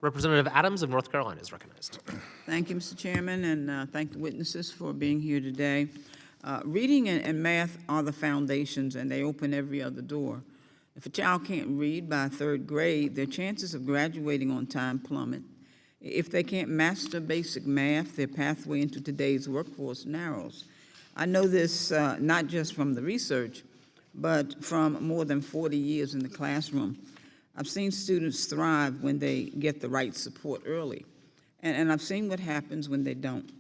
Representative Adams of North Carolina is recognized. Thank you, Mr. Chairman, and thank the witnesses for being here today. Reading and math are the foundations, and they open every other door. If a child can't read by third grade, their chances of graduating on time plummet. If they can't master basic math, their pathway into today's workforce narrows. I know this not just from the research, but from more than 40 years in the classroom. I've seen students thrive when they get the right support early, and I've seen what happens when they don't.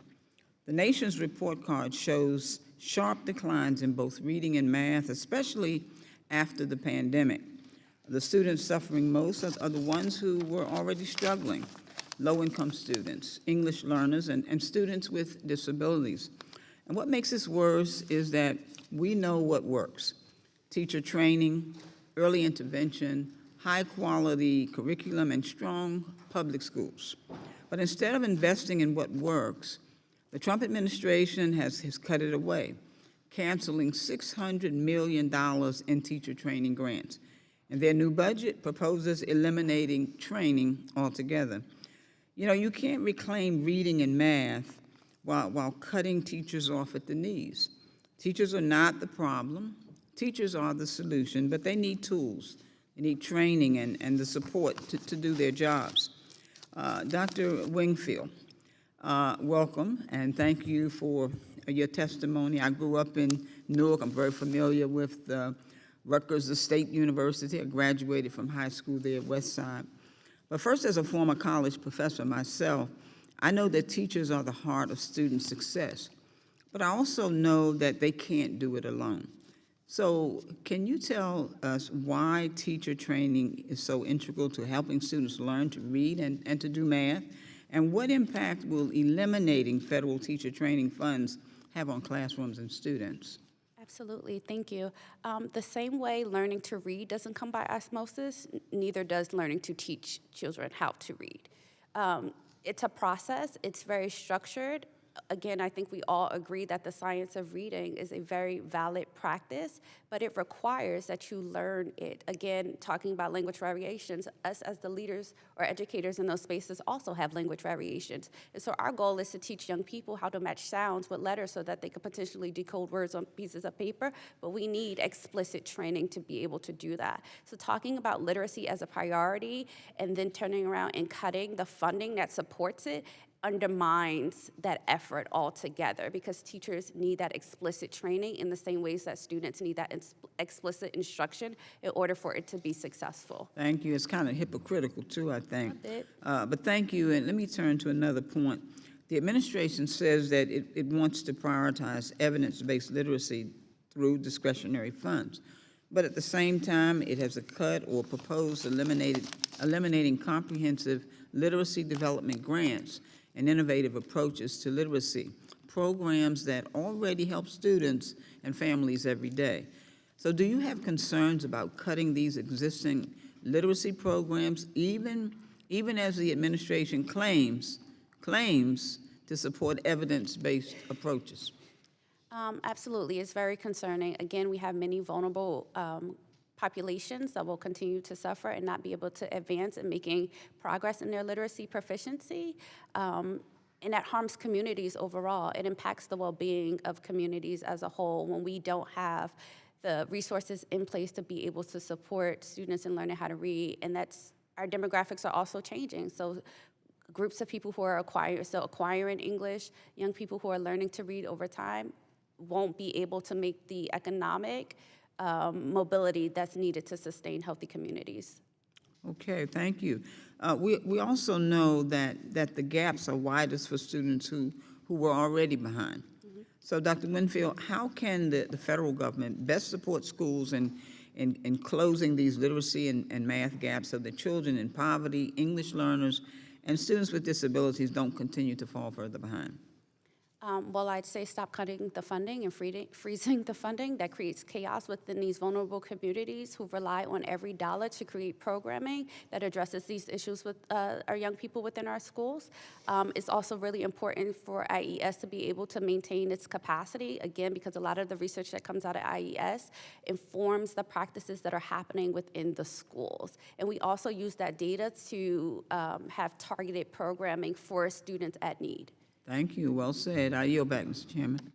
The nation's report card shows sharp declines in both reading and math, especially after the pandemic. The students suffering most are the ones who were already struggling: low-income students, English learners, and students with disabilities. And what makes this worse is that we know what works: teacher training, early intervention, high-quality curriculum, and strong public schools. But instead of investing in what works, the Trump administration has cut it away, canceling $600 million in teacher training grants. And their new budget proposes eliminating training altogether. You know, you can't reclaim reading and math while cutting teachers off at the knees. Teachers are not the problem. Teachers are the solution, but they need tools. They need training and the support to do their jobs. Dr. Wingfield, welcome, and thank you for your testimony. I grew up in Newark. I'm very familiar with Rutgers State University. I graduated from high school there at West Side. But first, as a former college professor myself, I know that teachers are the heart of student success, but I also know that they can't do it alone. So can you tell us why teacher training is so integral to helping students learn to read and to do math? And what impact will eliminating federal teacher training funds have on classrooms and students? Absolutely, thank you. The same way learning to read doesn't come by osmosis, neither does learning to teach children how to read. It's a process, it's very structured. Again, I think we all agree that the science of reading is a very valid practice, but it requires that you learn it. Again, talking about language variations, us as the leaders or educators in those spaces also have language variations. And so our goal is to teach young people how to match sounds with letters so that they could potentially decode words on pieces of paper, but we need explicit training to be able to do that. So talking about literacy as a priority and then turning around and cutting the funding that supports it undermines that effort altogether, because teachers need that explicit training in the same ways that students need that explicit instruction in order for it to be successful. Thank you. It's kind of hypocritical too, I think. A bit. But thank you, and let me turn to another point. The administration says that it wants to prioritize evidence-based literacy through discretionary funds. But at the same time, it has cut or proposed eliminating comprehensive literacy development grants and innovative approaches to literacy, programs that already help students and families every day. So do you have concerns about cutting these existing literacy programs, even as the administration claims to support evidence-based approaches? Absolutely, it's very concerning. Again, we have many vulnerable populations that will continue to suffer and not be able to advance in making progress in their literacy proficiency. And that harms communities overall. It impacts the well-being of communities as a whole when we don't have the resources in place to be able to support students in learning how to read. And our demographics are also changing. So groups of people who are acquiring English, young people who are learning to read over time won't be able to make the economic mobility that's needed to sustain healthy communities. Okay, thank you. We also know that the gaps are widest for students who were already behind. Mm-hmm. So, Dr. Winfield, how can the federal government best support schools in closing these literacy and math gaps so that children in poverty, English learners, and students with disabilities don't continue to fall further behind? Well, I'd say stop cutting the funding and freezing the funding. That creates chaos within these vulnerable communities who rely on every dollar to create programming that addresses these issues with our young people within our schools. It's also really important for IES to be able to maintain its capacity, again, because a lot of the research that comes out of IES informs the practices that are happening within the schools. And we also use that data to have targeted programming for students at need. Thank you. Well said. I yield back, Mr. Chairman.